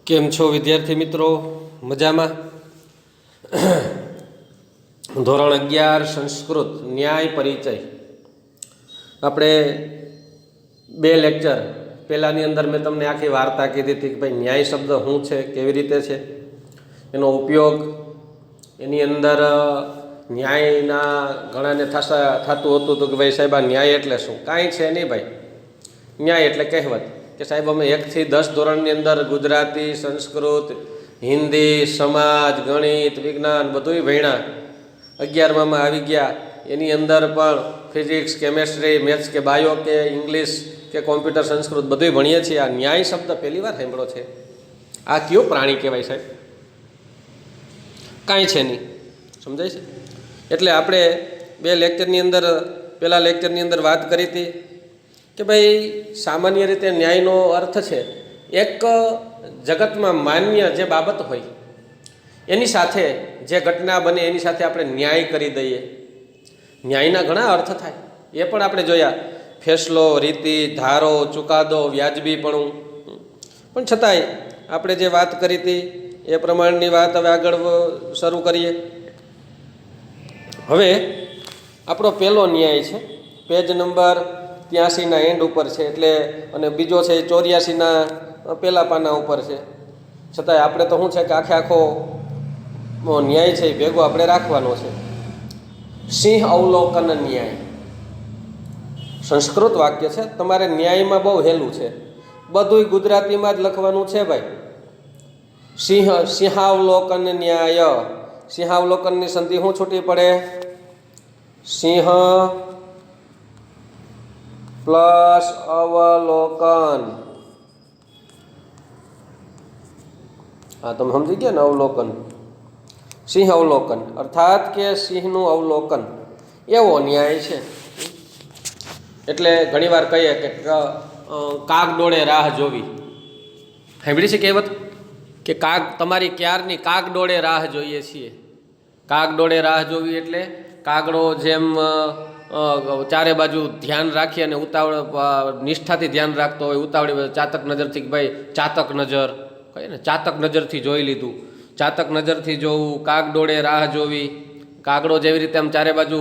કેમ છો વિદ્યાર્થી મિત્રો? મજામાં? ધોરણ 11 સંસ્કૃત ન્યાય પરિચય. આપણે બે લેક્ચર પહેલાંની અંદર મેં તમને આખી વાર્તા કીધી હતી કે ભાઈ ન્યાય શબ્દ શું છે, કેવી રીતે છે, એનો ઉપયોગ, એની અંદર ન્યાયના ઘણાને થતું હતું કે ભાઈ સાહેબ આ ન્યાય એટલે શું? કાંઈ છે નહીં ભાઈ. ન્યાય એટલે કહેવત કે સાહેબ અમે 1 થી 10 ધોરણની અંદર ગુજરાતી, સંસ્કૃત, હિન્દી, સમાજ, ગણિત, વિજ્ઞાન બધુંય ભણ્યા. 11માં આવી ગયા, એની અંદર પણ ફિઝિક્સ, કેમેસ્ટ્રી, મેથ્સ કે બાયો કે ઇંગ્લિશ કે કોમ્પ્યુટર, સંસ્કૃત બધુંય ભણીએ છીએ. આ ન્યાય શબ્દ પહેલી વાર સાંભળ્યો છે. આ કયો પ્રાણી કહેવાય સાહેબ? કાંઈ છે નહીં. સમજાય છે? એટલે આપણે બે લેક્ચરની અંદર પહેલા લેક્ચરની અંદર વાત કરી હતી કે ભાઈ સામાન્ય રીતે ન્યાયનો અર્થ છે એક જગતમાં માન્ય જે બાબત હોય એની સાથે જે ઘટના બને એની સાથે આપણે ન્યાય કરી દઈએ. ન્યાયના ઘણા અર્થ થાય, એ પણ આપણે જોયા. ફેસલો, રીતિ, ધારો, ચુકાદો, વ્યાજબીપણું. પણ છતાંય આપણે જે વાત કરી હતી એ પ્રમાણની વાત હવે આગળ શરૂ કરીએ. હવે આપણો પહેલો ન્યાય છે, પેજ નંબર 83ના એન્ડ ઉપર છે, એટલે અને બીજો છે 84ના પહેલા પાના ઉપર છે. છતાંય આપણે તો શું છે કે આખો ન્યાય છે એ ભેગો આપણે રાખવાનો છે. સિંહ અવલોકન ન્યાય સંસ્કૃત વાક્ય છે. તમારે ન્યાયમાં બહુ હેલું છે, બધુંય ગુજરાતીમાં જ લખવાનું છે ભાઈ. સિંહાવલોકન ન્યાય. સિંહાવલોકનની સંધિ શું છૂટી પડે? સિંહ પ્લસ અવલોકન. હા, તમે સમજી ગયા ને? અવલોકન, સિંહ અવલોકન અર્થાત કે સિંહનું અવલોકન, એવો ન્યાય છે. એટલે ઘણીવાર કહીએ કે કાગ ડોળે રાહ જોવી. સાંભળી છે કહેવત કે તમારી ક્યારની કાગ ડોળે રાહ જોઈએ છીએ. કાગ ડોળે રાહ જોવી એટલે કાગડો જેમ ચારે બાજુ ધ્યાન રાખી અને ઉતાવળ નિષ્ઠાથી ધ્યાન રાખતો હોય, ઉતાવળી ચાતક નજરથી, ભાઈ ચાતક નજર કહીએ ને, ચાતક નજરથી જોઈ લીધું. ચાતક નજરથી જોવું, કાગ ડોળે રાહ જોવી. કાગડો જેવી રીતે આમ ચારે બાજુ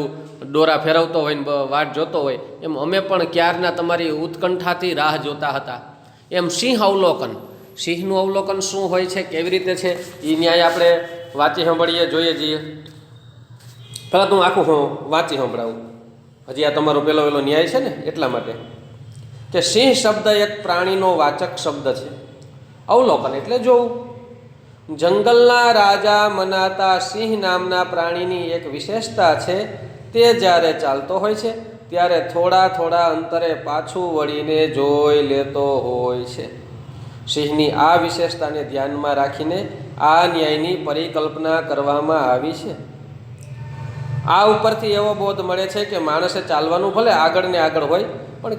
ડોરા ફેરવતો હોય ને વાટ જોતો હોય, એમ અમે પણ ક્યારના તમારી ઉત્કંઠાથી રાહ જોતા હતા. એમ સિંહ અવલોકન. સિંહનું અવલોકન શું હોય છે, કેવી રીતે છે, એ ન્યાય આપણે વાંચી સાંભળીએ, જોઈએ જઈએ. પહેલાં તો હું આખું વાંચી સંભળાવું. હજી આ તમારો પહેલો ન્યાય છે ને, એટલા માટે કે સિંહ શબ્દ એક પ્રાણીનો વાચક શબ્દ છે. અવલોકન એટલે જોવું. જંગલના રાજા મનાતા સિંહ નામના પ્રાણીની એક વિશેષતા છે, તે જ્યારે ચાલતો હોય છે ત્યારે થોડા અંતરે પાછું વળીને જોઈ લેતો હોય છે. સિંહની આ વિશેષતાને ધ્યાનમાં રાખીને આ ન્યાયની પરિકલ્પના કરવામાં આવી છે. આ ઉપરથી એવો બોધ મળે છે કે માણસે ચાલવાનું ભલે આગળ ને આગળ હોય, પણ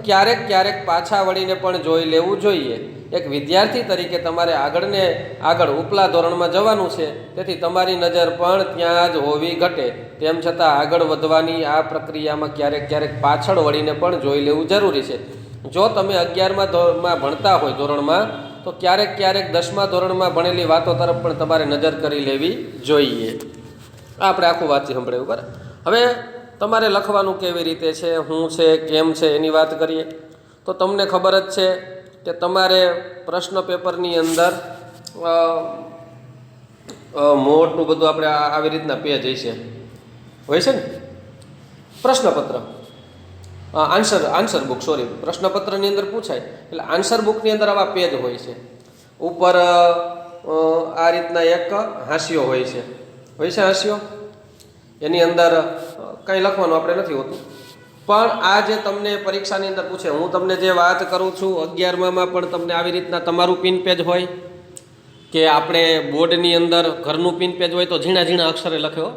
ક્યારેક પાછા વળીને પણ જોઈ લેવું જોઈએ. એક વિદ્યાર્થી તરીકે તમારે આગળ ઉપલા ધોરણમાં જવાનું છે, તેથી તમારી નજર પણ ત્યાં જ હોવી ઘટે. તેમ છતાં આગળ વધવાની આ પ્રક્રિયામાં ક્યારેક પાછળ વળીને પણ જોઈ લેવું જરૂરી છે. જો તમે 11માં ભણતા હોય ધોરણમાં, તો ક્યારેક 10મા ધોરણમાં ભણેલી વાતો તરફ પણ તમારે નજર કરી લેવી જોઈએ. આપણે આખું વાંચી સંભળાવ્યું. બરાબર. હવે તમારે લખવાનું કેવી રીતે છે, શું છે, કેમ છે, એની વાત કરીએ તો તમને ખબર જ છે કે તમારે પ્રશ્ન પેપરની અંદર મોટું બધું આપણે આવી રીતના પેજ હશે, હોય છે ને પ્રશ્નપત્ર, આન્સર બુક, સોરી, પ્રશ્નપત્રની અંદર પૂછાય એટલે આન્સર બુકની અંદર આવા પેજ હોય છે. ઉપર આ રીતના એક હાંસિયો હોય છે હાંસિયો. એની અંદર કંઈ લખવાનું આપણે નથી હોતું, પણ આ જે તમને પરીક્ષાની અંદર પૂછે, હું તમને જે વાત કરું છું 11માં પણ તમને આવી રીતના તમારું પિન પેજ હોય કે આપણે બોર્ડની અંદર ઘરનું પિન પેજ હોય તો ઝીણા અક્ષરે લખ્યો,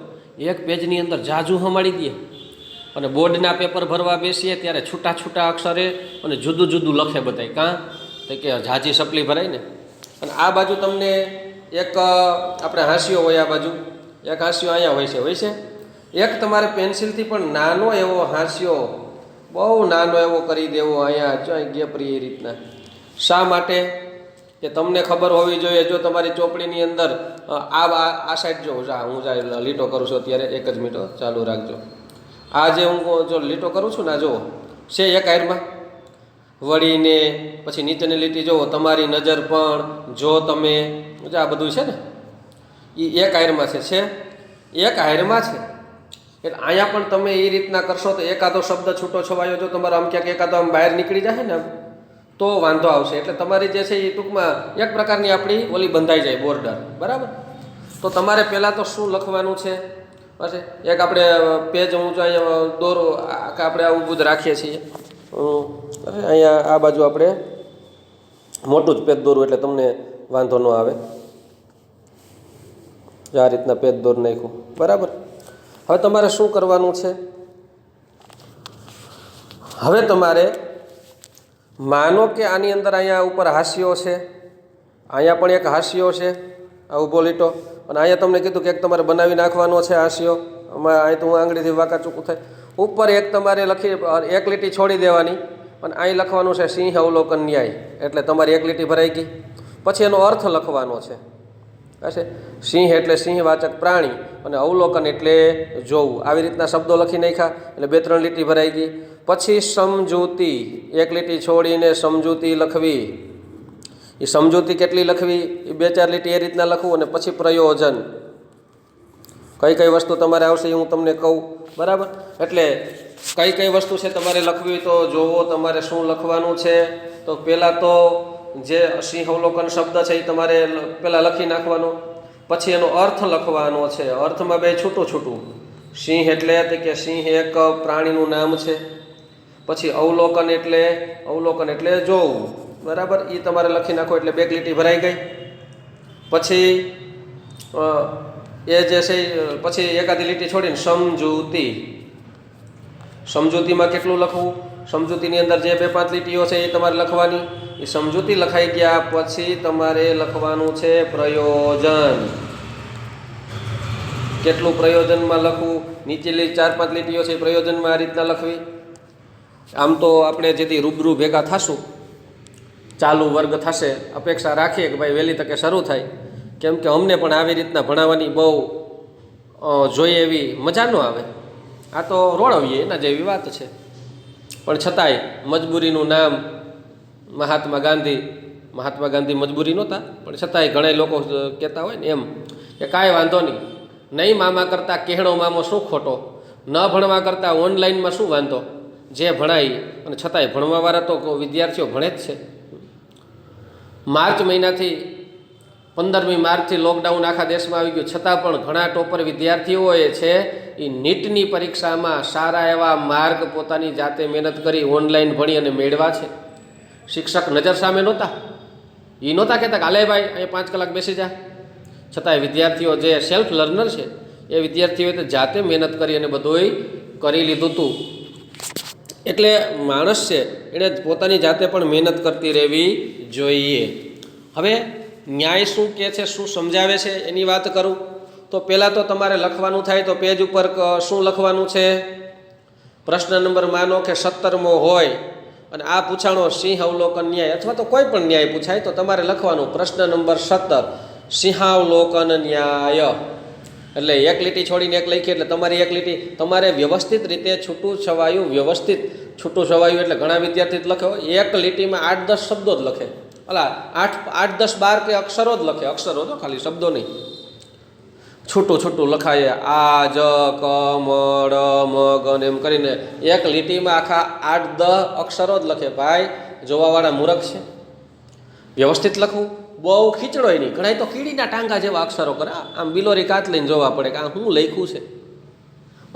એક પેજની અંદર જાજુ હમાડી દે અને બોર્ડના પેપર ભરવા બેસીએ ત્યારે છૂટા અક્ષરે અને જુદું લખે બધાય. કાં તો કે ઝાજી સપલી ભરાય ને. અને આ બાજુ તમને એક આપણે હાંસિયો હોય, આ બાજુ એક હાંસિયો અહીંયા હોય છે. એક તમારે પેન્સિલથી પણ નાનો એવો હાંસિયો, બહુ નાનો એવો કરી દેવો અહીંયા ગેપરી એ રીતના. શા માટે? કે તમને ખબર હોવી જોઈએ. જો તમારી ચોપડીની અંદર આ સાઈડ જો હું લીટો કરું છું અત્યારે, એક જ મિનિટ ચાલુ રાખજો. આ જે હું જો લીટો કરું છું ને, જુઓ છે એક હારમાં વળીને પછી નીચેની લીટી જુઓ, તમારી નજર પણ જો તમે આ બધું છે ને એ એક હારમાં છે એક હારમાં છે. એટલે અહીંયા પણ તમે એ રીતના કરશો તો એકાદો શબ્દ છૂટો છવાયો જો તમારો આમ ક્યાંક એકાદો આમ બહાર નીકળી જાય ને તો વાંધો આવશે. એટલે તમારી જે છે એ ટૂંકમાં એક પ્રકારની આપણી ઓલી બંધાઈ જાય બોર્ડર, બરાબર. તો તમારે પહેલાં તો શું લખવાનું છે, બસ એક આપણે પેજ હું જો અહીંયા દોરો આપણે આવું બધું રાખીએ છીએ. અહીંયા આ બાજુ આપણે મોટું જ પેજ દોરવું એટલે તમને વાંધો ન આવે. આ રીતના પેજ દોર નાખ્યું, બરાબર. હવે તમારે શું કરવાનું છે, હવે તમારે માનો કે આની અંદર અહીંયા ઉપર હાસ્યો છે, અહીંયા પણ એક હાસ્યો છે, આ ઊભો લીટો, અને અહીંયા તમને કીધું કે એક તમારે બનાવી નાખવાનો છે હાસ્યો. અહીં તો હું આંગળીથી વાંકા ચૂકું થાય. ઉપર એક તમારે લખી એક લીટી છોડી દેવાની અને અહીં લખવાનું છે સિંહ અવલોકન ન્યાય, એટલે તમારી એક લીટી ભરાઈ ગઈ. પછી એનો અર્થ લખવાનો છે. સિંહ એટલે સિંહવાચક પ્રાણી અને અવલોકન એટલે જોવું. આવી રીતના શબ્દો લખી નાખ્યા એટલે 2-3 લીટી ભરાઈ ગઈ. પછી સમજૂતી, એક લીટી છોડીને સમજૂતી લખવી. એ સમજૂતી કેટલી લખવી, એ 2-4 લીટી એ રીતના લખવું. અને પછી પ્રયોજન, કઈ કઈ વસ્તુ તમારે આવશે એ હું તમને કહું, બરાબર. એટલે કઈ કઈ વસ્તુ છે તમારે લખવી, તો જોવો તમારે શું લખવાનું છે. તો પહેલાં તો જે સિંહ અવલોકન શબ્દ છે એ તમારે પહેલાં લખી નાખવાનો. પછી એનો અર્થ લખવાનો છે. અર્થમાં બે છૂટું છૂટું. સિંહ એટલે કે સિંહ એક પ્રાણીનું નામ છે. પછી અવલોકન એટલે જોવું, બરાબર. એ તમારે લખી નાખો એટલે 2 લીટી ભરાઈ ગઈ. પછી એ જે છે પછી એકાદી લીટી છોડીને સમજૂતી. સમજૂતીમાં કેટલું લખવું, સમજૂતીની અંદર જે 2-5 લીટીઓ છે એ તમારે લખવાની. એ સમજૂતી લખાઈ ગયા પછી તમારે લખવાનું છે પ્રયોજન. કેટલું પ્રયોજનમાં લખવું, નીચેલી 4-5 લીટીઓ છે પ્રયોજનમાં આ રીતના લખવી. આમ તો આપણે જેથી રૂબરૂ ભેગા થશું, ચાલુ વર્ગ થશે, અપેક્ષા રાખીએ કે ભાઈ વહેલી તકે શરૂ થાય, કેમ કે અમને પણ આવી રીતના ભણાવવાની બહુ જોઈએ એવી મજા ન આવે. આ તો રોળવીએ એના જેવી વાત છે. પણ છતાંય મજબૂરીનું નામ મહાત્મા ગાંધી મજબૂરી નહોતા, પણ છતાંય ઘણા લોકો કહેતા હોય ને એમ કે કાંઈ વાંધો નહીં મામા કરતાં કહેણો મામો શું ખોટો, ન ભણવા કરતાં ઓનલાઈનમાં શું વાંધો, જે ભણાય. અને છતાંય ભણવાવાળા તો વિદ્યાર્થીઓ ભણે જ છે. માર્ચ મહિનાથી 15મી માર્ચથી લોકડાઉન આખા દેશમાં આવી ગયું, છતાં પણ ઘણા ટોપર વિદ્યાર્થીઓએ છે એ નીટની પરીક્ષામાં સારા એવા માર્ક પોતાની જાતે મહેનત કરી ઓનલાઈન ભણી અને મેળવા છે. શિક્ષક નજર સામે નહોતા, એ નહોતા કહેતા કે હાલે ભાઈ અહીં 5 કલાક બેસી જા. છતાંય વિદ્યાર્થીઓ જે સેલ્ફ લર્નર છે એ વિદ્યાર્થીઓએ તો જાતે મહેનત કરી અને બધુંય કરી લીધું હતું. એટલે માણસ છે એણે પોતાની જાતે પણ મહેનત કરતી રહેવી જોઈએ. હવે ન્યાય શું કહે છે, શું સમજાવે છે એની વાત કરું તો પહેલાં તો તમારે લખવાનું થાય તો પેજ ઉપર શું લખવાનું છે. પ્રશ્ન નંબર માનો કે 17મો હોય અને આ પૂછાણો સિંહ અવલોકન ન્યાય અથવા તો કોઈ પણ ન્યાય પૂછાય તો તમારે લખવાનું પ્રશ્ન નંબર 17 સિંહાવલોકન ન્યાય. એટલે એક લીટી છોડીને એક લખી એટલે તમારી એક લીટી તમારે વ્યવસ્થિત રીતે છૂટું છવાયું એટલે ઘણા વિદ્યાર્થી લખે એક લીટીમાં 8-10 શબ્દો જ લખે, 8-10-12 કે અક્ષરો જ લખે, અક્ષરો તો ખાલી શબ્દો નહીં, છૂટું લખાય. આ જ ક મ ડ મ ગ ને એમ કરીને એક લીટીમાં આખા 8-10 અક્ષરો જ લખે. ભાઈ જોવાવાળા મૂર્ખ છે. વ્યવસ્થિત લખવું, બહુ ખીચડોય નહીં. ઘણા તો કીડીના ટાંગા જેવા અક્ષરો કરે, આમ બિલોરી કાચ લઈને જોવા પડે કે આ શું લખ્યું છે.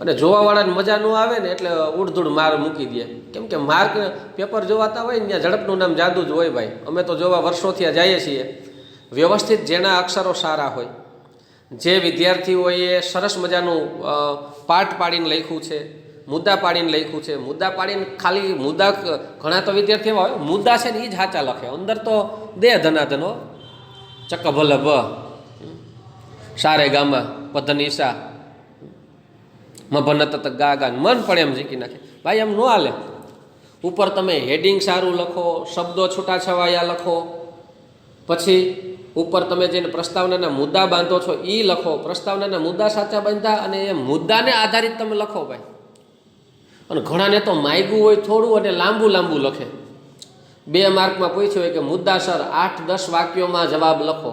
અને જોવાવાળાને મજા ન આવે ને એટલે ઉડધૂડ માર મૂકી દે. કેમ કે માર્ક પેપર જોવાતા હોય ને ત્યાં ઝડપનું નામ જાદુ જ હોય. ભાઈ અમે તો જોવા વર્ષોથી જઈએ છીએ. વ્યવસ્થિત જેના અક્ષરો સારા હોય, જે વિદ્યાર્થીઓએ સરસ મજાનું પાઠ પાડીને લખ્યું છે, મુદ્દા પાડીને લખ્યું છે, મુદ્દા પાડીને ખાલી મુદ્દા, ઘણા તો વિદ્યાર્થીઓ હોય મુદ્દા છે ને એ જ સાચા લખે, અંદર તો દે ધનાધનો ચક્ક ભલે ભ સારે ગામા પધનીસા મભનત ગા ગા મન પણ એમ શીખી નાખે. ભાઈ એમ ન હાલે. ઉપર તમે હેડિંગ સારું લખો, શબ્દો છૂટાછવાયા લખો, પછી ઉપર તમે જેને પ્રસ્તાવનાના મુદ્દા બાંધો છો એ લખો, પ્રસ્તાવનાના મુદ્દા સાચા બાંધ્યા અને એ મુદ્દાને આધારિત તમે લખો ભાઈ. અને ઘણાને તો માગ્યું હોય થોડું અને લાંબુ લાંબુ લખે. 2 માર્કમાં પૂછ્યું હોય કે મુદ્દાસર 8-10 વાક્યોમાં જવાબ લખો,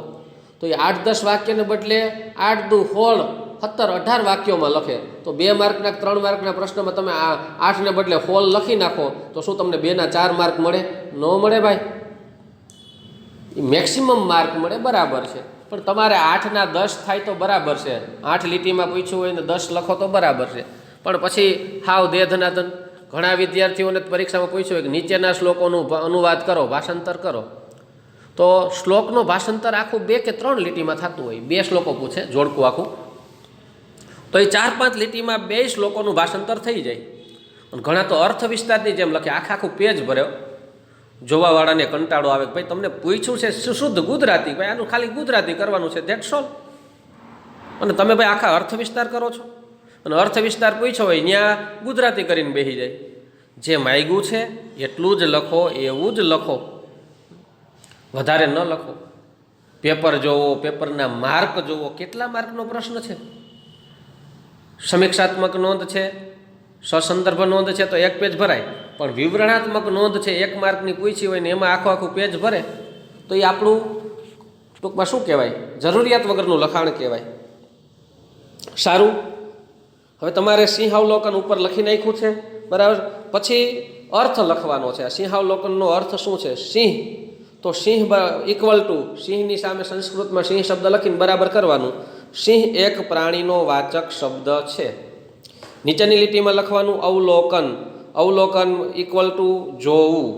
તો એ 8-10 વાક્યને બદલે 8 દુ 16, 17, 18 વાક્યોમાં લખે. તો 2 માર્કના 3 માર્કના પ્રશ્નમાં તમે 8ને બદલે 16 લખી નાખો તો શું તમને 2ના 4 માર્ક મળે? ન મળે ભાઈ. મેક્સિમમ માર્ક મળે, બરાબર છે, પણ તમારે 8ના 10 થાય તો બરાબર છે. 8 લીટીમાં પૂછ્યું હોય ને 10 લખો તો બરાબર છે. પણ પછી હાવ દે ધનાધન. ઘણા વિદ્યાર્થીઓને પરીક્ષામાં પૂછ્યું હોય કે નીચેના શ્લોકોનું અનુવાદ કરો, ભાષાંતર કરો. તો શ્લોકનું ભાષાંતર આખું 2 કે 3 લીટીમાં થતું હોય. 2 શ્લોકો પૂછે જોડકું આખું, તો એ 4-5 લીટીમાં 2 શ્લોકોનું ભાષાંતર થઈ જાય. અને ઘણા તો અર્થ વિસ્તારની જેમ લખે, આખું પેજ ભર્યો. જોવાવાળાને કંટાળો આવે કે ભાઈ તમને પૂછ્યું છે શુદ્ધ ગુજરાતી, ભાઈ આનું ખાલી ગુજરાતી કરવાનું છે, ધેટ્સ ઓલ. અને તમે ભાઈ આખા અર્થ વિસ્તાર કરો છો. અને અર્થ વિસ્તાર પૂછ્યો હોય ત્યાં ગુજરાતી કરીને બેસી જાય. જે માગ્યું છે એટલું જ લખો, એવું જ લખો, વધારે ન લખો. પેપર જોવો, પેપરના માર્ક જોવો, કેટલા માર્કનો પ્રશ્ન છે. સમીક્ષાત્મક નોંધ છે, સસંદર્ભ નોંધ છે તો 1 પેજ ભરાય, પણ વિવરણાત્મક નોંધ છે 1 માર્કની પૂછી હોય ને એમાં આખું પેજ ભરે તો એ આપણું ટૂંકમાં શું કહેવાય, જરૂરિયાત વગરનું લખાણ કહેવાય. સારું, હવે તમારે સિંહાવલોકન ઉપર લખી નાખ્યું છે, બરાબર. પછી અર્થ લખવાનો છે. આ સિંહાવલોકનનો અર્થ શું છે? સિંહ, તો સિંહ ઇક્વલ ટુ સિંહની સામે સંસ્કૃતમાં સિંહ શબ્દ લખીને બરાબર કરવાનું. સિંહ એક પ્રાણીનો વાચક શબ્દ છે. નીચેની લીટીમાં લખવાનું અવલોકન. અવલોકન ઇક્વલ ટુ જોવું.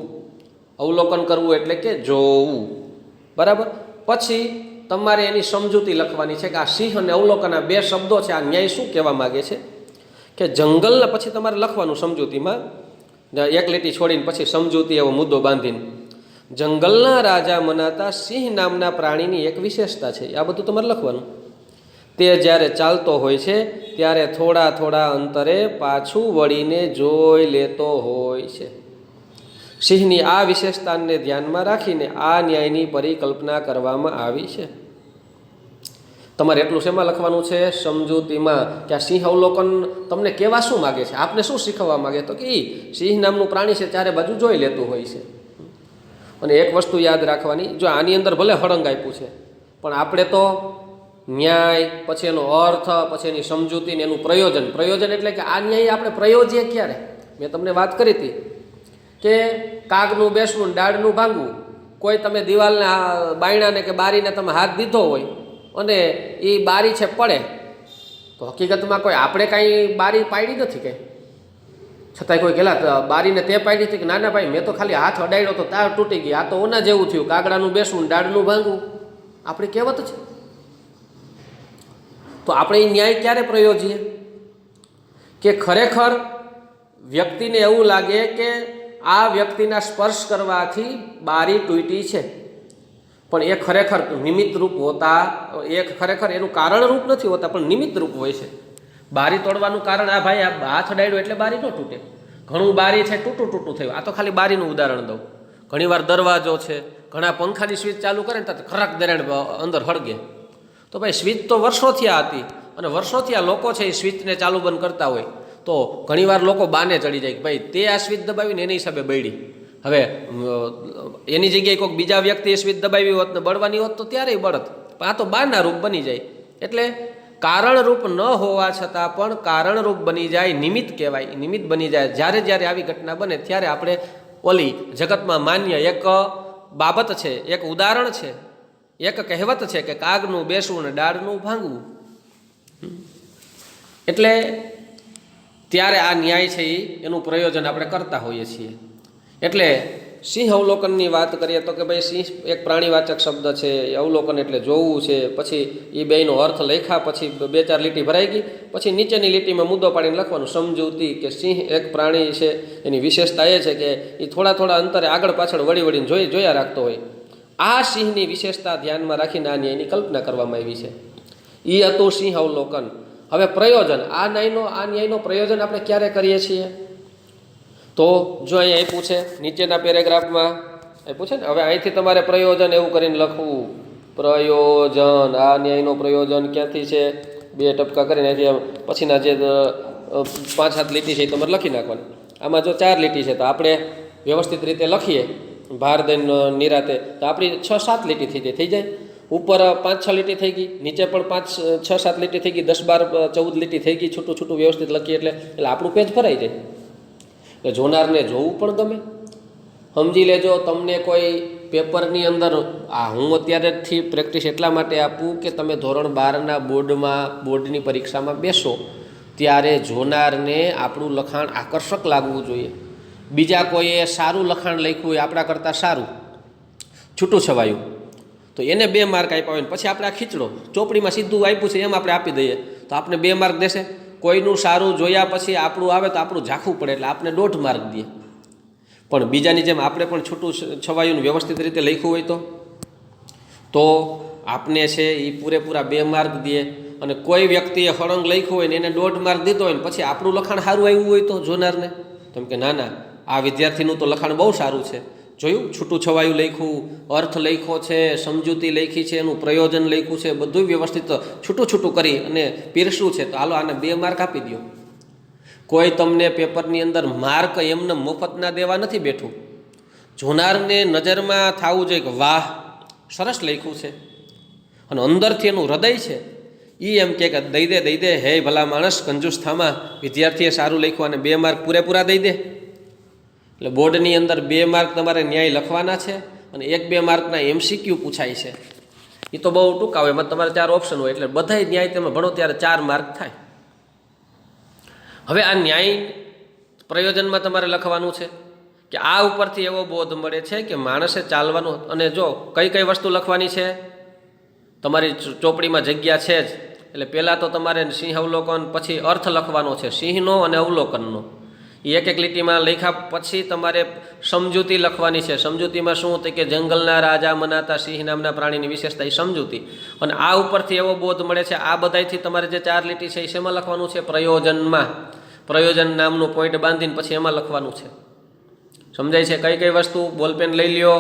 અવલોકન કરવું એટલે કે જોવું, બરાબર. પછી તમારે એની સમજૂતી લખવાની છે કે આ સિંહ અને અવલોકન આ 2 શબ્દો છે, આ ન્યાય શું કહેવા માગે છે. કે જંગલના પછી તમારે લખવાનું સમજૂતીમાં, 1 લીટી છોડીને પછી સમજૂતી એવો મુદ્દો બાંધીને, જંગલના રાજા મનાતા સિંહ નામના પ્રાણીની એક વિશેષતા છે. આ બધું તમારે લખવાનું. તે જ્યારે ચાલતો હોય છે ત્યારે થોડા થોડા અંતરે પાછું વળીને જોઈ લેતો હોય છે. સિંહની આ વિશેષતાને ધ્યાનમાં રાખીને આ ન્યાયની પરિકલ્પના કરવામાં આવી છે. તમારે એટલું શેમાં લખવાનું છે? સમજૂતીમાં. કે આ સિંહ અવલોકન તમને કહેવા શું માગે છે, આપને શું શીખવવા માગે? તો કે સિંહ નામનું પ્રાણી છે ચારે બાજુ જોઈ લેતું હોય છે. અને એક વસ્તુ યાદ રાખવાની, જો આની અંદર ભલે હળંગ આપ્યું છે પણ આપણે તો ન્યાય, પછી એનો અર્થ, પછી એની સમજૂતી ને એનું પ્રયોજન. પ્રયોજન એટલે કે આ ન્યાય આપણે પ્રયોજીએ ક્યારે? મેં તમને વાત કરી હતી કે કાગનું બેસવું, ડાળનું ભાંગવું. કોઈ તમે દિવાલના બાયણાને કે બારીને તમે હાથ દીધો હોય અને એ બારી છે પડે, તો હકીકતમાં કોઈ આપણે કાંઈ બારી પાડી નથી કંઈ, છતાંય કોઈ ગયેલા બારીને તે પાડી હતી કે ના ના ભાઈ મેં તો ખાલી હાથ અડાડ્યો તો તાર તૂટી ગઈ, આ તો ઓના જેવું થયું, કાગડાનું બેસવું, ડાળનું ભાંગવું. આપણી કહેવત છે. તો આપણે એ ન્યાય ક્યારે પ્રયોજીએ? કે ખરેખર વ્યક્તિને એવું લાગે કે આ વ્યક્તિના સ્પર્શ કરવાથી બારી તૂટી છે, પણ એ ખરેખર નિમિત્ત રૂપ હોતા, એ ખરેખર એનું કારણ રૂપ નથી હોતા, પણ નિમિત્ત રૂપ હોય છે. બારી તોડવાનું કારણ આ ભાઈ આ હાથ અડાડ્યો એટલે બારી ન તૂટે. ઘણું બારી છે તૂટું થયું. આ તો ખાલી બારીનું ઉદાહરણ દઉં. ઘણીવાર દરવાજો છે, ઘણા પંખાની સ્વિચ ચાલુ કરે ને તો ખરાક દરેણ અંદર હળગે. તો ભાઈ સ્વિચ તો વર્ષોથી આ હતી અને વર્ષોથી આ લોકો છે એ સ્વિચને ચાલુ બંધ કરતા હોય. તો ઘણીવાર લોકો બાને ચડી જાય કે ભાઈ તે આ સ્વિચ દબાવીને એની હિસાબે બળી. હવે એની જગ્યાએ કોઈક બીજા વ્યક્તિએ સ્વિચ દબાવી હોત ને બળવાની હોત તો ત્યારેય બળત. પણ આ તો બાના રૂપ બની જાય. એટલે કારણરૂપ ન હોવા છતાં પણ કારણરૂપ બની જાય, નિમિત્ત કહેવાય. નિમિત્ત બની જાય. જ્યારે જ્યારે આવી ઘટના બને ત્યારે આપણે ઓલી જગતમાં માન્ય એક બાબત છે, એક ઉદાહરણ છે, એક કહેવત છે કે કાગનું બેસવું ને ડાળનું ભાંગવું. એટલે ત્યારે આ ન્યાય છે એનું પ્રયોજન આપણે કરતા હોઈએ છીએ. એટલે સિંહ અવલોકનની વાત કરીએ તો કે ભાઈ સિંહ એક પ્રાણીવાચક શબ્દ છે, અવલોકન એટલે જોવું છે. પછી એ બેયનો અર્થ લખ્યા પછી 2-4 લીટી ભરાઈ ગઈ. પછી નીચેની લીટીમાં મુદ્દો પાડીને લખવાનું સમજૂતી કે સિંહ એક પ્રાણી છે, એની વિશેષતા એ છે કે એ થોડા થોડા અંતરે આગળ પાછળ વળીને જોયા રાખતો હોય. આ સિંહની વિશેષતા ધ્યાનમાં રાખીને આ ન્યાયની કલ્પના કરવામાં આવી છે. એ હતું સિંહ અવલોકન. હવે પ્રયોજન, આ ન્યાયનો પ્રયોજન આપણે ક્યારે કરીએ છીએ? તો જો અહીંયા આપ્યું છે નીચેના પેરેગ્રાફમાં એ પૂછે ને. હવે અહીંથી તમારે પ્રયોજન એવું કરીને લખવું, પ્રયોજન, આ ન્યાયનો પ્રયોજન ક્યાંથી છે, 2 ટપકા કરીને અહીંથી પછીના જે 5-7 લીટી છે એ તમારે લખી નાખવાની. આમાં જો 4 લીટી છે તો આપણે વ્યવસ્થિત રીતે લખીએ ભાર દઈને નિરાતે તો આપણી 6-7 લીટી થઈ જાય. ઉપર 5-6 લીટી થઈ ગઈ, નીચે પણ 5-6-7 લીટી થઈ ગઈ, 10-12-14 લીટી થઈ ગઈ. છૂટું છૂટું વ્યવસ્થિત લખીએ એટલે આપણું પેજ ભરાઈ જાય. એટલે જોનારને જોવું પણ ગમે. સમજી લેજો, તમને કોઈ પેપરની અંદર હું અત્યારેથી પ્રેક્ટિસ એટલા માટે આપું કે તમે ધોરણ 12ના બોર્ડની પરીક્ષામાં બેસો ત્યારે જોનારને આપણું લખાણ આકર્ષક લાગવું જોઈએ. બીજા કોઈએ સારું લખાણ લખ્યું હોય, આપણા કરતાં સારું છૂટું છવાયું, તો એને 2 માર્ક આપ્યા હોય ને પછી આપણે આ ખીચડો ચોપડીમાં સીધું આપ્યું છે એમ આપણે આપી દઈએ તો આપણે 2 માર્ક દેશે. કોઈનું સારું જોયા પછી આપણું આવે તો આપણું ઝાંખવું પડે એટલે આપણે 1.5 માર્ક દઈએ. પણ બીજાની જેમ આપણે પણ છૂટું છવાયું વ્યવસ્થિત રીતે લખ્યું હોય તો આપને છે એ પૂરેપૂરા 2 માર્ક દે. અને કોઈ વ્યક્તિએ હળંગ લખ્યું હોય ને એને 1.5 માર્ક દીધો હોય ને પછી આપણું લખાણ સારું આવ્યું હોય તો જોનારને તેમ કે ના ના આ વિદ્યાર્થીનું તો લખાણ બહુ સારું છે, જોયું છૂટું છવાયું લખ્યું, અર્થ લખ્યો છે, સમજૂતી લખી છે, એનું પ્રયોજન લખ્યું છે, બધું વ્યવસ્થિત છૂટું છૂટું કરી અને પીરસવું છે, તો હાલો આને 2 માર્ક આપી દો. કોઈ તમને પેપરની અંદર માર્ક એમને મફતના દેવા નથી બેઠું. જોનારને નજરમાં થવું જોઈએ કે વાહ સરસ લખ્યું છે, અને અંદરથી એનું હૃદય છે એ એમ કે દઈ દે હે ભલા માણસ કંજૂસ થામા, વિદ્યાર્થીએ સારું લખ્યું અને 2 માર્ક પૂરેપૂરા દઈ દે. એટલે બોર્ડની અંદર 2 માર્ક તમારે ન્યાય લખવાના છે અને 1-2 માર્કના MCQ પૂછાય છે. એ તો બહુ ટૂંકા હોય, એમાં તમારે 4 ઓપ્શન હોય એટલે બધા ન્યાય તમે ભણો ત્યારે 4 માર્ક થાય. હવે આ ન્યાય પ્રયોજનમાં તમારે લખવાનું છે કે આ ઉપરથી એવો બોધ મળે છે કે માણસે ચાલવાનું. અને જો કઈ કઈ વસ્તુ લખવાની છે, તમારી ચોપડીમાં જગ્યા છે જ, એટલે પહેલાં તો તમારે સિંહ અવલોકન, પછી અર્થ લખવાનો છે સિંહનો અને અવલોકનનો. એ એક લીટીમાં લખ્યા પછી તમારે સમજૂતી લખવાની છે. સમજૂતીમાં શું હતું કે જંગલના રાજા મનાતા સિંહ નામના પ્રાણીની વિશેષતા એ સમજૂતી. અને આ ઉપરથી એવો બોધ મળે છે. આ બધાથી તમારે જે 4 લીટી છે એ શેમાં લખવાનું છે? પ્રયોજનમાં. પ્રયોજન નામનું પોઈન્ટ બાંધીને પછી એમાં લખવાનું છે. સમજાય છે? કઈ કઈ વસ્તુ બોલપેન લઈ લ્યો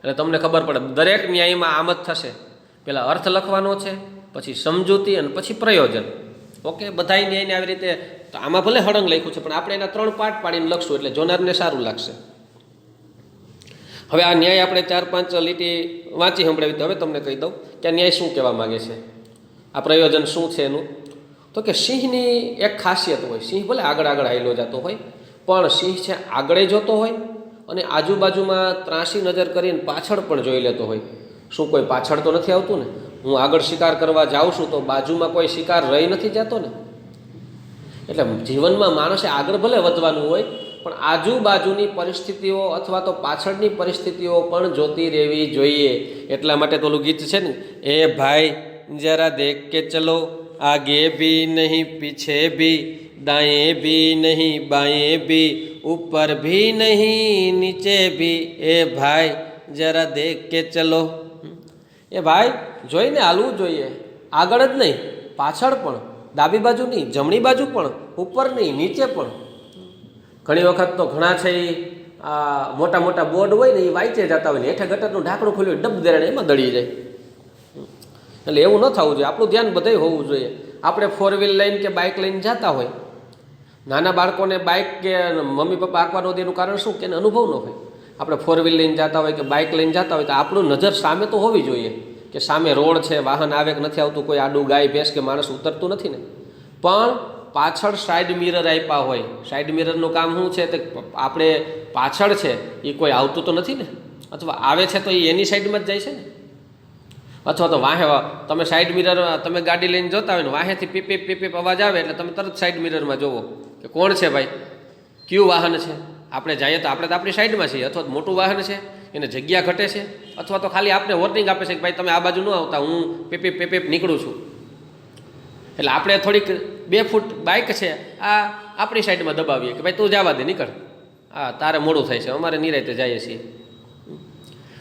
એટલે તમને ખબર પડે. દરેક ન્યાયમાં આમ જ થશે. પહેલાં અર્થ લખવાનો છે, પછી સમજૂતી અને પછી પ્રયોજન. ઓકે, બધાય ન્યાયને આવી રીતે. તો આમાં ભલે હળંગ લખ્યું છે પણ આપણે એના 3 પાર્ટ પાડીને લખશું એટલે જોનારને સારું લાગશે. હવે આ ન્યાય આપણે 4-5 લીટી વાંચી સંભળાવી. હવે તમને કહી દઉં કે આ ન્યાય શું કહેવા માગે છે, આ પ્રયોજન શું છે એનું. તો કે સિંહની એક ખાસિયત હોય, સિંહ ભલે આગળ હાલ્યો જતો હોય પણ સિંહ છે આગળ જોતો હોય અને આજુબાજુમાં ત્રાસી નજર કરીને પાછળ પણ જોઈ લેતો હોય. શું કોઈ પાછળ તો નથી આવતું ને? હું આગળ શિકાર કરવા જાઉં છું તો બાજુમાં કોઈ શિકાર રહી નથી જતો ને? એટલે જીવનમાં માણસે આગળ ભલે વધવાનું હોય પણ આજુબાજુની પરિસ્થિતિઓ અથવા તો પાછળની પરિસ્થિતિઓ પણ જોતી રહેવી જોઈએ. એટલા માટે તો ઓલું ગીત છે ને, એ ભાઈ જરા દેખ કે ચલો, આગે ભી નહીં પીછે ભી, દાएं भी नहीं बाएं भी, ऊपर भी नहीं नीचे भी, એ ભાઈ જરા દેખ કે ચલો. એ ભાઈ જોઈને હાલવું જોઈએ, આગળ જ નહીં પાછળ પણ, ડાબી બાજુ નહીં જમણી બાજુ પણ, ઉપર નહીં નીચે પણ. ઘણી વખત તો ઘણા છે એ આ મોટા મોટા બોર્ડ હોય ને એ વાંચે જતા હોય ને હેઠે ગટરનું ઢાંકણું ખોલ્યું ડબ દેરાણે એમાં દળી જાય. એટલે એવું ન થવું જોઈએ. આપણું ધ્યાન બધાય હોવું જોઈએ. આપણે 4 વ્હીલ લઈને કે બાઇક લઈને જતા હોય, નાના બાળકોને બાઇક કે મમ્મી પપ્પા આંકવા ન દે એનું કારણ શું કે એને અનુભવ ન હોય. આપણે 4 વ્હીલ લઈને જતા હોય કે બાઇક લઈને જતા હોય તો આપણું નજર સામે તો હોવી જોઈએ કે સામે રોડ છે, વાહન આવે કે નથી આવતું, કોઈ આડું ગાય ભેંસ કે માણસ ઉતરતું નથી ને. પણ પાછળ સાઈડ મિરર આપ્યા હોય. સાઈડ મિરરનું કામ શું છે? તો આપણે પાછળ છે એ કોઈ આવતું તો નથી ને, અથવા આવે છે તો એ એની સાઈડમાં જ જાય છે ને. અથવા તો વાહે તમે સાઈડ મિરર તમે ગાડી લઈને જતા હોય ને વાહેથી પીપીપ પીપીપ અવાજ આવે એટલે તમે તરત સાઈડ મિરરમાં જોવો કે કોણ છે ભાઈ, કયું વાહન છે. આપણે જઈએ તો આપણે તો આપણી સાઈડમાં છીએ, અથવા તો મોટું વાહન છે એને જગ્યા ઘટે છે, અથવા તો ખાલી આપણે વોર્નિંગ આપે છે કે ભાઈ તમે આ બાજુ ન આવતા, હું પીપીપ પીપીપ નીકળું છું. એટલે આપણે થોડીક 2 ફૂટ બાઇક છે આ આપણી સાઈડમાં દબાવીએ કે ભાઈ તું જવા દે, નીકળ, હા તારે મોડું થાય છે, અમારે નિરાતે જઈએ છીએ.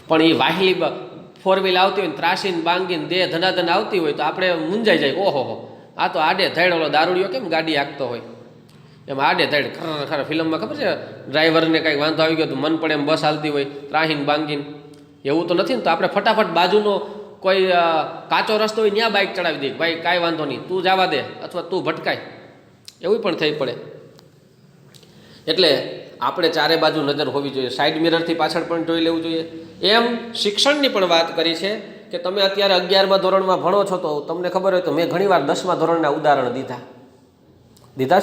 પણ એ વાહલી 4 વ્હીલ આવતી હોય ને ત્રાસીને બાંગીને દેહ ધનાધન આવતી હોય તો આપણે મૂંઝાઈ જાય, ઓહો આ તો આડે ધૈડ ઓલો દારૂડિયો કેમ ગાડી હાંકતો હોય. એમ આડે ધડ ખર ફિલ્મમાં ખબર છે ડ્રાઈવરને કાંઈક વાંધો આવી ગયો તો મન પડે એમ બસ હાલતી હોય ત્રાહીન બાંગીન, એવું તો નથી ને. તો આપણે ફટાફટ બાજુનો કોઈ કાચો રસ્તો હોય ત્યાં બાઇક ચડાવી દઈએ, ભાઈ કાંઈ વાંધો નહીં, તું જવા દે, અથવા તું ભટકાય, એવું પણ થઈ પડે. એટલે આપણે ચારે બાજુ નજર હોવી જોઈએ, સાઈડ મિરરથી પાછળ પણ જોઈ લેવું જોઈએ. એમ શિક્ષણની પણ વાત કરી છે કે તમે અત્યારે 11મા ધોરણમાં ભણો છો તો તમને ખબર હોય તો મેં ઘણીવાર 10મા ધોરણના ઉદાહરણ દીધા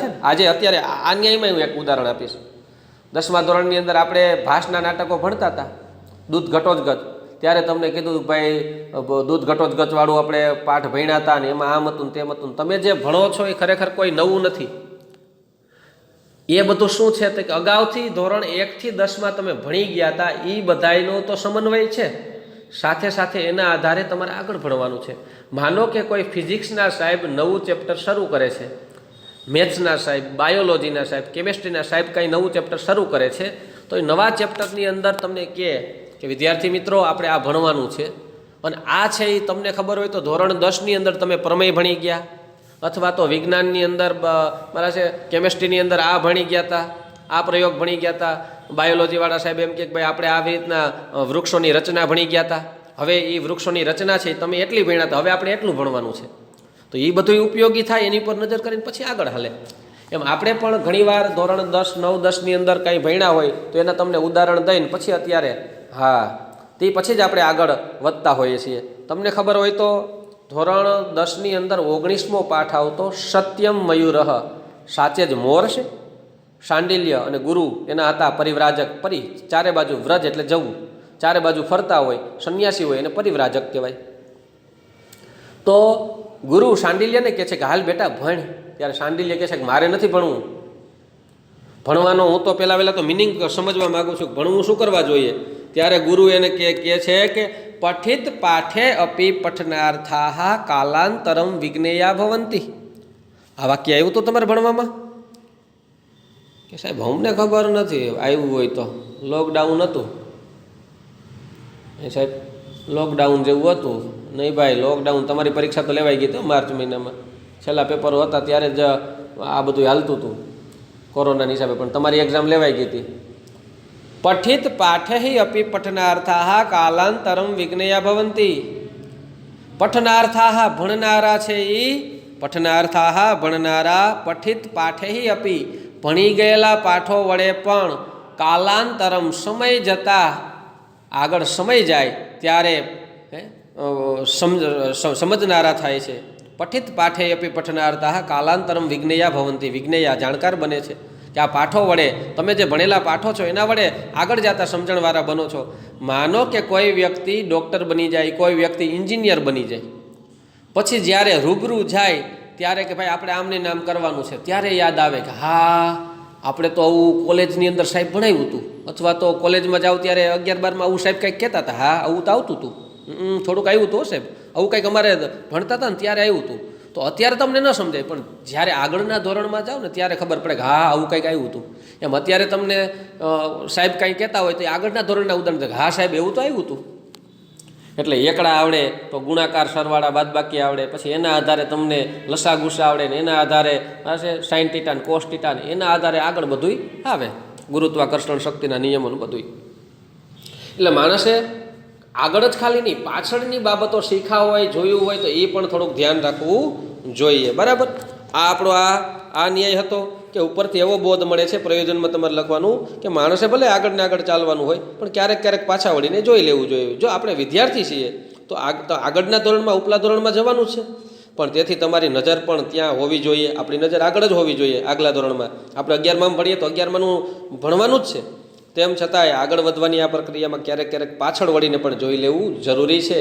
છે ને. આજે અત્યારે આ ન્યાયમાં હું એક ઉદાહરણ આપીશ. 10મા ધોરણની અંદર આપણે ભાષના નાટકો ભણતા હતા, દૂધ ઘટોજગત, ત્યારે તમને કીધું ભાઈ દૂધ ઘટોજગતવાળું આપણે પાઠ ભણ્યા હતા ને એમાં આમ હતું ને તેમ હતું. તમે જે ભણો છો એ ખરેખર કોઈ નવું નથી. એ બધું શું છે તો કે અગાઉથી ધોરણ 1થી 10માં તમે ભણી ગયા હતા એ બધાયનો તો સમન્વય છે, સાથે સાથે એના આધારે તમારે આગળ ભણવાનું છે. માનો કે કોઈ ફિઝિક્સના સાહેબ નવું ચેપ્ટર શરૂ કરે છે, મેથ્સના સાહેબ, બાયોલોજીના સાહેબ, કેમેસ્ટ્રીના સાહેબ કાંઈ નવું ચેપ્ટર શરૂ કરે છે, તો એ નવા ચેપ્ટરની અંદર તમને કહે કે વિદ્યાર્થી મિત્રો આપણે આ ભણવાનું છે, અને આ છે એ તમને ખબર હોય તો ધોરણ 10ની અંદર તમે પ્રમેય ભણી ગયા, અથવા તો વિજ્ઞાનની અંદર મારા છે કેમેસ્ટ્રીની અંદર આ ભણી ગયા હતા, આ પ્રયોગ ભણી ગયા હતા. બાયોલોજીવાળા સાહેબ એમ કે ભાઈ આપણે આવી રીતના વૃક્ષોની રચના ભણી ગયા હતા, હવે એ વૃક્ષોની રચના છે તમે એટલી ભણ્યા હતા, હવે આપણે એટલું ભણવાનું છે. તો એ બધું ઉપયોગી થાય એની પર નજર કરીને પછી આગળ હાલે. એમ આપણે પણ ઘણીવાર ધોરણ 10, 9, 10ની અંદર કંઈ ભણ્યા હોય તો એના તમને ઉદાહરણ દઈને પછી અત્યારે તે પછી જ આપણે આગળ વધતા હોઈએ છીએ. તમને ખબર હોય તો ધોરણ 10ની અંદર 19મો પાઠ આવતો સત્યમ મયુરઃ, સાચે જ મોર છે. શાંડિલ્ય અને ગુરુ એના હતા પરિવ્રાજક, ચારે બાજુ વ્રજ એટલે જવું, ચારે બાજુ ફરતા હોય, સંન્યાસી હોય એને પરિવ્રાજક કહેવાય. તો ગુરુ શાંડિલ્યને કહે છે કે હાલ બેટા ભણ, ત્યારે શાંડિલ્ય કહે છે કે મારે નથી ભણવું. ભણવાનો હું તો પહેલાં તો મિનિંગ સમજવા માગું છું, ભણવું શું કરવા જોઈએ. ત્યારે ગુરુ એને કહે છે કે પઠિત પાઠે અપી પઠનાર્થાઃ કાલાંતરમ વિજ્ઞેયા ભવંતી. આ વાક્ય આવ્યું તો તમારે ભણવામાં? કે સાહેબ અમને ખબર નથી, આવ્યું હોય તો લોકડાઉન હતું સાહેબ, લોકડાઉન જેવું હતું નહીં ભાઈ. લોકડાઉન તમારી પરીક્ષા તો લેવાઈ ગઈ હતી માર્ચ મહિનામાં, છેલ્લા પેપરો હતા ત્યારે જ આ બધું હાલતું હતું કોરોનાની હિસાબે, પણ તમારી એક્ઝામ લેવાઈ ગઈ હતી. પઠિત પાઠે અપી પઠનાર્થાઃ કાલાંતરમ વિજ્ઞેયા ભવંતી. પઠનાર્થાઃ ભણનારા છે એ, પઠનાર્થાઃ ભણનારા, પઠિત પાઠે અપી ભણી ગયેલા પાઠો વડે પણ કાલાંતરમ સમય જતાં, આગળ સમય જાય ત્યારે સમજનારા થાય છે. પઠિત પાઠે અપી પઠનાર્થાઃ કાલાંતરમ વિજ્ઞેયા ભવંતી. વિજ્ઞેયા જાણકાર બને છે કે આ પાઠો વડે, તમે જે ભણેલા પાઠો છો એના વડે આગળ જતા સમજણવાળા બનો છો. માનો કે કોઈ વ્યક્તિ ડૉક્ટર બની જાય, કોઈ વ્યક્તિ એન્જિનિયર બની જાય, પછી જ્યારે રૂબરૂ જાય ત્યારે કે ભાઈ આપણે આમને નામ કરવાનું છે, ત્યારે યાદ આવે કે હા આપણે તો આવું કોલેજની અંદર સાહેબ ભણાવ્યું હતું, અથવા તો કોલેજમાં જાવ ત્યારે 11-12માં આવું સાહેબ કંઈક કહેતા હતા, હા આવું તો આવતું હતું, થોડુંક આવ્યું હતું સાહેબ, આવું કંઈક અમારે ભણતા હતા ને ત્યારે આવ્યું હતું. તો અત્યારે તમને ન સમજાય, પણ જ્યારે આગળના ધોરણમાં જાઓ ને ત્યારે ખબર પડે કે હા આવું કંઈક આવ્યું હતું. એમ અત્યારે તમને સાહેબ કંઈ કહેતા હોય તો આગળના ધોરણના ઉદાહરણ હા સાહેબ એવું તો આવ્યું હતું. એટલે એકડા આવડે તો ગુણાકાર, સરવાળા, બાદબાકી આવડે, પછી એના આધારે તમને લસા ગુસા આવડે ને એના આધારે સાઇન થીટા ને કોસ થીટા ને એના આધારે આગળ બધુંય આવે, ગુરુત્વાકર્ષણ શક્તિના નિયમોનું બધુંય. એટલે માણસે આગળ જ ખાલી નહીં, પાછળની બાબતો શીખા હોય, જોયું હોય તો એ પણ થોડુંક ધ્યાન રાખવું જોઈએ. બરાબર. આ આપણો આ ન્યાય હતો કે ઉપરથી એવો બોધ મળે છે, પ્રયોજનમાં તમારે લખવાનું કે માણસે ભલે આગળ ને આગળ ચાલવાનું હોય પણ ક્યારેક પાછા વળીને જોઈ લેવું જોઈએ. જો આપણે વિદ્યાર્થી છીએ તો આગળના ધોરણમાં, ઉપલા ધોરણમાં જવાનું છે, પણ તેથી તમારી નજર પણ ત્યાં હોવી જોઈએ. આપણી નજર આગળ જ હોવી જોઈએ. આગલા ધોરણમાં આપણે 11માં ભણીએ તો 11માનું ભણવાનું જ છે, તેમ છતાંય આગળ વધવાની આ પ્રક્રિયામાં ક્યારેક પાછળ વળીને પણ જોઈ લેવું જરૂરી છે.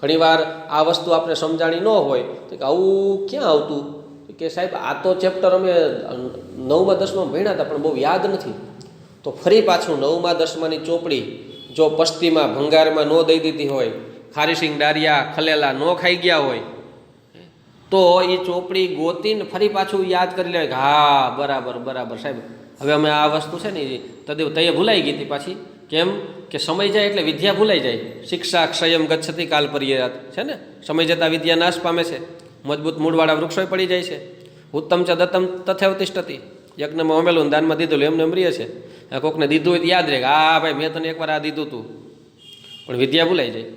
ઘણીવાર આ વસ્તુ આપણે સમજાણી ન હોય તો કે આવું ક્યાં આવતું, કે સાહેબ આ તો ચેપ્ટર અમે 9માં 10માં ભણ્યા હતા પણ બહુ યાદ નથી. તો ફરી પાછું 9માં 10માની ચોપડી જો પસ્તીમાં ભંગારમાં ન દઈ દીધી હોય, ખારીસિંગ ડારિયા ખલેલા ન ખાઈ ગયા હોય, તો એ ચોપડી ગોતીને ફરી પાછું યાદ કરી લે કે હા બરાબર સાહેબ હવે અમે આ વસ્તુ છે ને તદેવ તયે ભૂલાઈ ગઈ હતી પાછી. કેમ કે સમય જાય એટલે વિદ્યા ભૂલાઈ જાય. શિક્ષા ક્ષયમ ગચ્છતિ કાલ પર્યાત છે ને, સમય જતાં વિદ્યા નાશ પામે છે, મજબૂત મૂળવાળા વૃક્ષોય પડી જાય છે. ઉત્તમ ચ દત્તમ તથૈવ તિષ્ઠતિ. યજ્ઞમાં હોમેલું દાનમાં દીધેલું એમને એમ રહીએ છે. કોકને દીધું હોય તો યાદ રહે કે હા ભાઈ મેં તને એકવાર આ દીધું હતું, પણ વિદ્યા ભૂલાઈ જાય.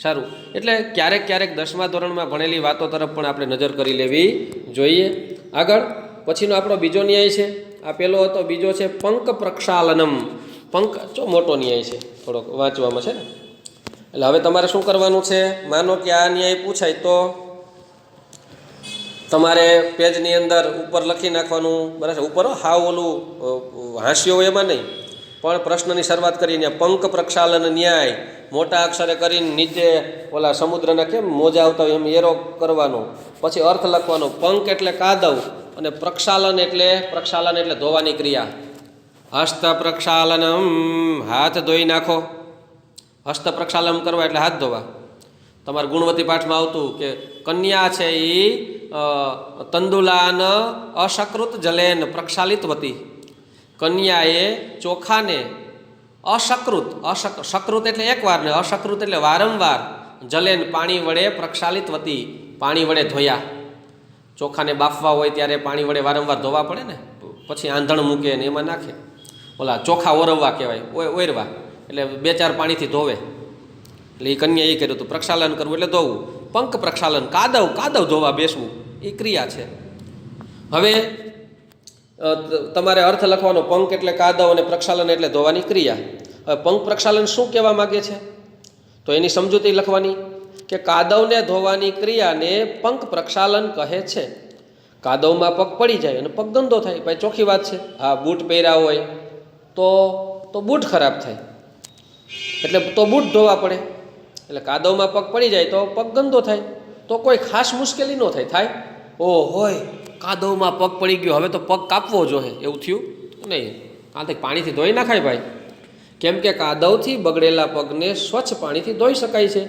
સારું, એટલે ક્યારેક ક્યારેક 10મા ધોરણમાં ભણેલી વાતો તરફ પણ આપણે નજર કરી લેવી જોઈએ. આગળ પછીનો આપણો બીજો ન્યાય છે. આ પહેલો હતો, બીજો છે પંક પ્રક્ષાલનમ. પંક મોટો ન્યાય છે, થોડોક વાંચવામાં છે ને. એટલે હવે તમારે શું કરવાનું છે? માનો કે આ ન્યાય પૂછાય તો તમારે પેજની અંદર ઉપર લખી નાખવાનું. બરાબર, ઉપર હાવ ઓલું હાસ્યો એમાં નહીં, પણ પ્રશ્નની શરૂઆત કરીને પંક પ્રક્ષાલન ન્યાય મોટા અક્ષરે કરીને નીચે ઓલા સમુદ્રના કેમ મોજા આવતા હોય એમ એરો કરવાનો. પછી અર્થ લખવાનો. પંક એટલે કાદવ અને પ્રક્ષાલન એટલે ધોવાની ક્રિયા. હસ્ત પ્રક્ષાલનમ, હાથ ધોઈ નાખો. હસ્ત પ્રક્ષાલન કરવા એટલે હાથ ધોવા. તમારે ગુણવતી પાઠમાં આવતું કે કન્યા છે એ તંદુલાન અસકૃત જલેન પ્રક્ષાલિતવતી. કન્યાએ ચોખાને સકૃત એટલે એકવાર ને અસકૃત એટલે વારંવાર, જલેન પાણી વડે, પ્રક્ષાલિતવતી પાણી વડે ધોયા. ચોખાને બાફવા હોય ત્યારે પાણી વડે વારંવાર ધોવા પડે ને, પછી આંધણ મૂકે ને એમાં નાખે. ઓલા ચોખા ઓરવવા કહેવાય, ઓરવા એટલે 2-4 પાણીથી ધોવે. એટલે એ કન્યા એ કર્યું હતું, પ્રક્ષાલન કરવું એટલે ધોવું. પંક પ્રક્ષાલન કાદવ ધોવા બેસવું, એ ક્રિયા છે. હવે તમારે અર્થ લખવાનો. પંક એટલે કાદવ અને પ્રક્ષાલન એટલે ધોવાની ક્રિયા. હવે પંક પ્રક્ષાલન શું કહેવા માગે છે? તો એની સમજૂતી લખવાની કે કાદવને ધોવાની ક્રિયાને પંક પ્રક્ષાલન કહે છે. કાદવમાં પગ પડી જાય અને પગ ગંદો થાય, ભાઈ ચોખ્ખી વાત છે. હા, બૂટ પહેર્યા હોય તો બૂટ ખરાબ થાય, એટલે તો બૂટ ધોવા પડે. એટલે કાદવમાં પગ પડી જાય તો પગ ગંદો થાય, તો કોઈ ખાસ મુશ્કેલી ન થાય. હોય કાદવમાં પગ પડી ગયો, હવે તો પગ કાપવો જોઈએ, એવું થયું નહીં. કારણ કે પાણીથી ધોઈ નાખાય ભાઈ, કેમ કે કાદવથી બગડેલા પગને સ્વચ્છ પાણીથી ધોઈ શકાય છે.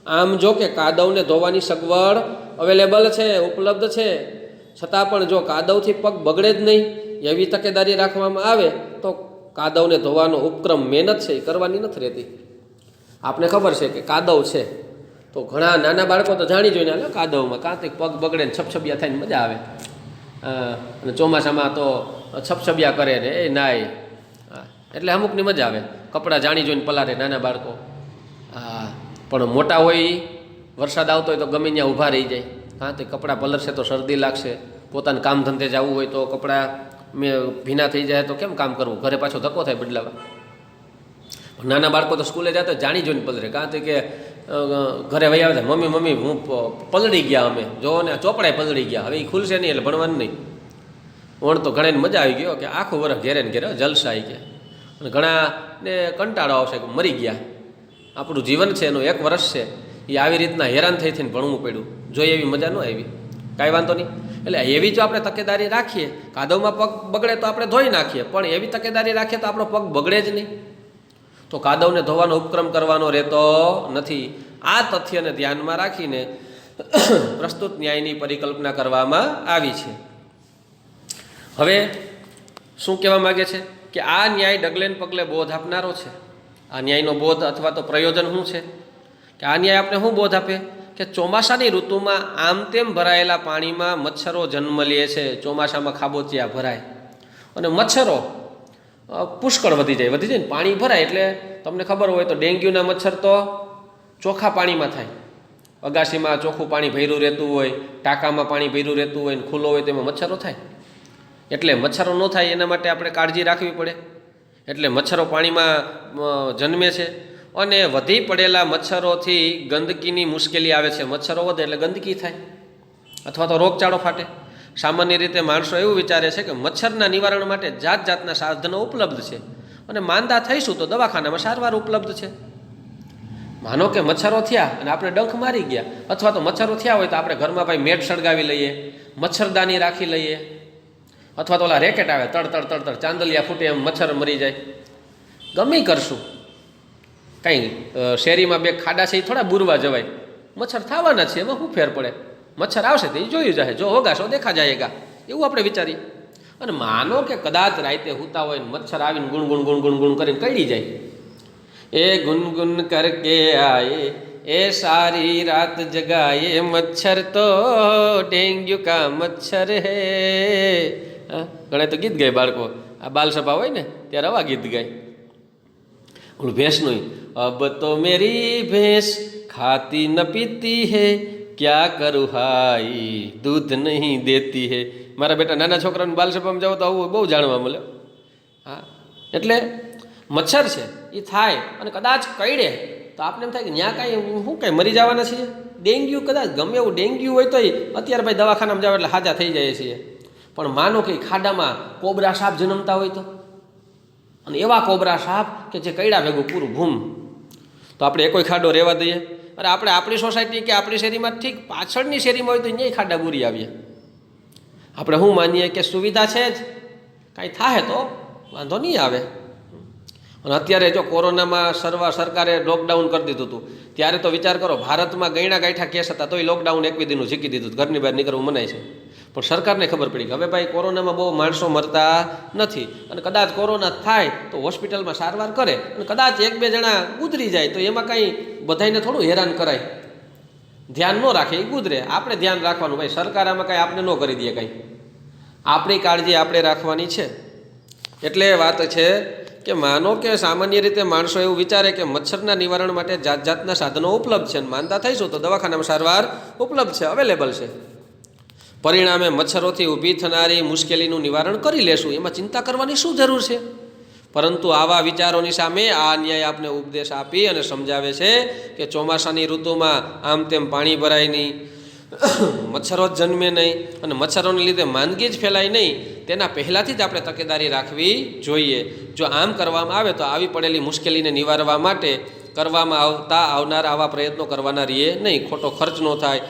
આમ જો કે કાદવને ધોવાની સગવડ અવેલેબલ છે, ઉપલબ્ધ છે, છતાં પણ જો કાદવથી પગ બગડે જ નહીં એવી તકેદારી રાખવામાં આવે તો કાદવને ધોવાનો ઉપક્રમ મહેનત છે એ કરવાની નથી રહેતી. આપણે ખબર છે કે કાદવ છે તો ઘણા નાના બાળકો તો જાણી જોઈને હાલે કાદવમાં, કાંતિક પગ બગડે ને છપછપિયા થઈને મજા આવે. અને ચોમાસામાં તો છપછપિયા કરે ને એ નાય, એટલે અમુકની મજા આવે. કપડાં જાણી જોઈને પલારે નાના બાળકો. હા, પણ મોટા હોય વરસાદ આવતો હોય તો ગમે ત્યાં ઊભા રહી જાય. હા, તો કપડાં પલળશે તો શરદી લાગશે, પોતાને કામ ધંધે જવું હોય તો કપડાં ભીના થઈ જાય તો કેમ કામ કરવું, ઘરે પાછો ધક્કો થાય બદલાવા. નાના બાળકો તો સ્કૂલે જતા જાણી જોઈને પલરે, કારણ કે ઘરે વહી આવે મમ્મી હું પલળી ગયા, અમે જોવો ને ચોપડાય પલળી ગયા, હવે એ ખુલશે નહીં એટલે ભણવાનું નહીં. વણ તો ઘણાને મજા આવી ગયો કે આખું વર્ષ ઘેરે ને ઘેરે જલસા આવી ગયા, અને ઘણાને કંટાળો આવશે કે મરી ગયા. આપણું જીવન છે એનું 1 વર્ષ છે, એ આવી રીતના હેરાન થઈને ભણવું પડ્યું. જો એવી મજા ન આવી, કાંઈ વાંધો નહીં. એટલે એવી જો આપણે તકેદારી રાખીએ, કાદવમાં પગ બગડે તો આપણે ધોઈ નાખીએ, પણ એવી તકેદારી રાખીએ તો આપણો પગ બગડે જ નહીં. તો કાદવને ધોવાનો ઉપક્રમ કરવાનો રહેતો નથી. આ તથ્યને ધ્યાનમાં રાખીને પ્રસ્તુત ન્યાયની પરિકલ્પના કરવામાં આવી છે. હવે શું કહેવા માગે છે કે આ ન્યાય ડગલે ને પગલે બોધ આપનારો છે. આ ન્યાયનો બોધ અથવા તો પ્રયોજન શું છે કે આ ન્યાય આપણે શું બોધ આપે કે ચોમાસાની ઋતુમાં આમ તેમ ભરાયેલા પાણીમાં મચ્છરો જન્મ લે છે. ચોમાસામાં ખાબોચિયા ભરાય અને મચ્છરો પુષ્કળ વધી જાય ને પાણી ભરાય એટલે તમને ખબર હોય તો ડેન્ગ્યુના મચ્છર તો ચોખ્ખા પાણીમાં થાય. અગાસીમાં ચોખ્ખું પાણી ભર્યું રહેતું હોય, ટાંકામાં પાણી ભર્યું રહેતું હોય ને ખુલ્લો હોય તેમાં મચ્છરો થાય. એટલે મચ્છરો ન થાય એના માટે આપણે કાળજી રાખવી પડે. એટલે મચ્છરો પાણીમાં જન્મે છે અને વધી પડેલા મચ્છરોથી ગંદકીની મુશ્કેલી આવે છે. મચ્છરો વધે એટલે ગંદકી થાય અથવા તો રોગચાળો ફાટે. સામાન્ય રીતે માણસો એવું વિચારે છે કે મચ્છરના નિવારણ માટે જાતના સાધનો ઉપલબ્ધ છે અને માંદા થઈશું તો દવાખાનામાં સારવાર ઉપલબ્ધ છે. માનો કે મચ્છરો થયા અને આપણે ડંખ મારી ગયા, અથવા તો મચ્છરો થયા હોય તો આપણે ઘરમાં ભાઈ મેટ સળગાવી લઈએ, મચ્છરદાની રાખી લઈએ, અથવા તો ઓલા રેકેટ આવે તડ ચાંદલિયા ફૂટે એમ મચ્છર મરી જાય. ગમે કરશું, કંઈ શેરીમાં 2 ખાડા છે એ થોડા બુરવા જવાય, મચ્છર થવાના છે, એમાં શું ફેર પડે? મચ્છર આવશે તો એ જોયું જાય, જો હોગા સો દેખા જાયગા, એવું આપણે વિચારીએ. અને માનો કે કદાચ રાતે સૂતા હોય ને મચ્છર આવીને ગુણ કરીને કડી જાય, એ ગુનગુન કરકે આયે એ સારી રાત જગાયે મચ્છર તો ડેન્ગ્યુ કા મચ્છર હે હા, ઘણા તો ગીત ગાય બાળકો, આ બાલસભા હોય ને ત્યારે આવા ગીત ગાય. ઓલું ભેંસનું, અબ તો મેરી ભેંસ ખાતી ન પીતી હે, ક્યા કરું હાઈ દૂધ નહીં દેતી હે. મારા બેટા નાના છોકરાને બાલસભામાં જાઓ તો આવું બહુ જાણવા મળે. હા, એટલે મચ્છર છે એ થાય અને કદાચ કરડે તો આપણે એમ થાય કે ત્યાં કાંઈ શું કાંઈ મરી જવાના છીએ. ડેન્ગ્યુ કદાચ ગમે એવું ડેન્ગ્યુ હોય તો અત્યારે ભાઈ દવાખાનામાં જાવ એટલે હાજા થઈ જાય છીએ. પણ માનો કે ખાડામાં કોબરા સાપ જન્મતા હોય તો, અને એવા કોબરા સાપ કે જે કૈડા ભેગું પૂરું ભૂમ, તો આપણે એકોય ખાડો રહેવા દઈએ? અરે આપણે આપણી સોસાયટી કે આપણી શેરીમાં ઠીક પાછળની શેરીમાં હોય તો અહીંયા ખાડા બુરી આવીએ. આપણે શું માનીએ કે સુવિધા છે જ, કાંઈ થાય તો વાંધો નહીં આવે. અને અત્યારે જો કોરોનામાં સરકારે લોકડાઉન કરી દીધું હતું, ત્યારે તો વિચાર કરો ભારતમાં ગયણા ગાંઠા કેસ હતા તોય લોકડાઉન 21 દિનનું ઝીકી દીધું, ઘરની બહાર નીકળવું મનાય છે. પણ સરકારને ખબર પડી કે હવે ભાઈ કોરોનામાં બહુ માણસો મરતા નથી, અને કદાચ કોરોના થાય તો હોસ્પિટલમાં સારવાર કરે, અને કદાચ 1-2 જણા ગુજરી જાય તો એમાં કાંઈ બધાને થોડું હેરાન કરાય, ધ્યાન ન રાખે એ ગુજરે. આપણે ધ્યાન રાખવાનું ભાઈ, સરકાર આમાં કાંઈ આપણે ન કરી દે કાંઈ, આપણી કાળજી આપણે રાખવાની છે. એટલે વાત છે કે માનો કે સામાન્ય રીતે માણસો એવું વિચારે કે મચ્છરના નિવારણ માટે જાત જાતના સાધનો ઉપલબ્ધ છે, અને માંદા થઈશું તો દવાખાનામાં સારવાર ઉપલબ્ધ છે, અવેલેબલ છે. પરિણામે મચ્છરોથી ઊભી થનારી મુશ્કેલીનું નિવારણ કરી લેશું, એમાં ચિંતા કરવાની શું જરૂર છે? પરંતુ આવા વિચારોની સામે આ ન્યાય આપને ઉપદેશ આપી અને સમજાવે છે કે ચોમાસાની ઋતુમાં આમ તેમ પાણી ભરાય નહીં, મચ્છરો જ જન્મે નહીં, અને મચ્છરોને લીધે માંદગી જ ફેલાય નહીં, તેના પહેલાંથી જ આપણે તકેદારી રાખવી જોઈએ. જો આમ કરવામાં આવે તો આવી પડેલી મુશ્કેલીને નિવારવા માટે કરવામાં આવનાર આવા પ્રયત્નો કરવાના રહીએ નહીં, ખોટો ખર્ચ ન થાય,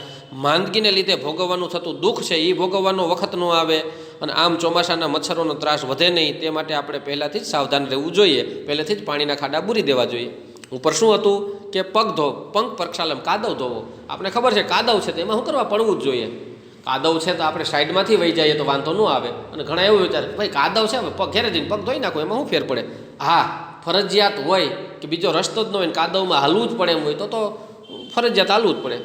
માંદગીને લીધે ભોગવવાનું થતું દુઃખ છે એ ભોગવવાનો વખત ન આવે, અને આમ ચોમાસાના મચ્છરોનો ત્રાસ વધે નહીં તે માટે આપણે પહેલાંથી જ સાવધાન રહેવું જોઈએ, પહેલેથી જ પાણીના ખાડા બૂરી દેવા જોઈએ. ઉપર શું હતું કે પંખ પ્રક્ષાલન, કાદવ ધોવો. આપણે ખબર છે કાદવ છે તો એમાં શું કરવા પડવું જ જોઈએ. કાદવ છે તો આપણે સાઈડમાંથી વહી જઈએ તો વાંધો ન આવે. અને ઘણા એવું વિચારે ભાઈ કાદવ છે હવે પગ ઘેરે જઈને પગ ધોઈ નાખો, એમાં શું ફેર પડે? હા, ફરજિયાત હોય કે બીજો રસ્તો જ ન હોય ને કાદવમાં હાલવું જ પડે એમ હોય તો ફરજિયાત હાલવું જ પડે.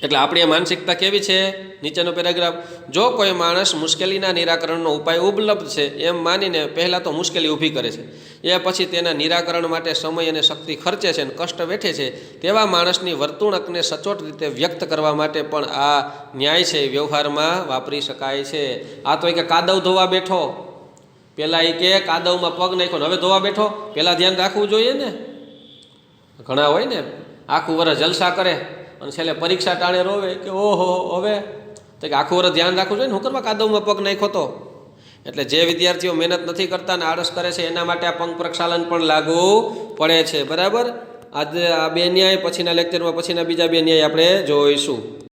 એટલે આપણી માનસિકતા કેવી છે? નીચેનો પેરેગ્રાફ, જો કોઈ માણસ મુશ્કેલીના નિરાકરણનો ઉપાય ઉપલબ્ધ છે એમ માનીને પહેલાં તો મુશ્કેલી ઊભી કરે છે, એ પછી તેના નિરાકરણ માટે સમય અને શક્તિ ખર્ચે છે અને કષ્ટ વેઠે છે, તેવા માણસની વર્તણૂકને સચોટ રીતે વ્યક્ત કરવા માટે પણ આ ન્યાય છે વ્યવહારમાં વાપરી શકાય છે. આ તો કે કાદવ ધોવા બેઠો, પહેલાં એ કે કાદવમાં પગ નાખ્યો ને હવે ધોવા બેઠો, પહેલાં ધ્યાન રાખવું જોઈએ ને. ઘણા હોય ને આખું વર્ષ જલસા કરે અને છેલ્લે પરીક્ષા ટાણે રોવે કે ઓહો હવે તો કે આખું વર્ષ ધ્યાન રાખવું જોઈએ ને, હું કરવા કાદવમાં પગ નાખ્યો તો. એટલે જે વિદ્યાર્થીઓ મહેનત નથી કરતા ને આળસ કરે છે એના માટે આ પંખ પ્રક્ષાલન પણ લાગુ પડે છે. બરાબર. આજે આ 2 ન્યાય પછીના લેક્ચરમાં પછીના બીજા 2 ન્યાય આપણે જોઈશું.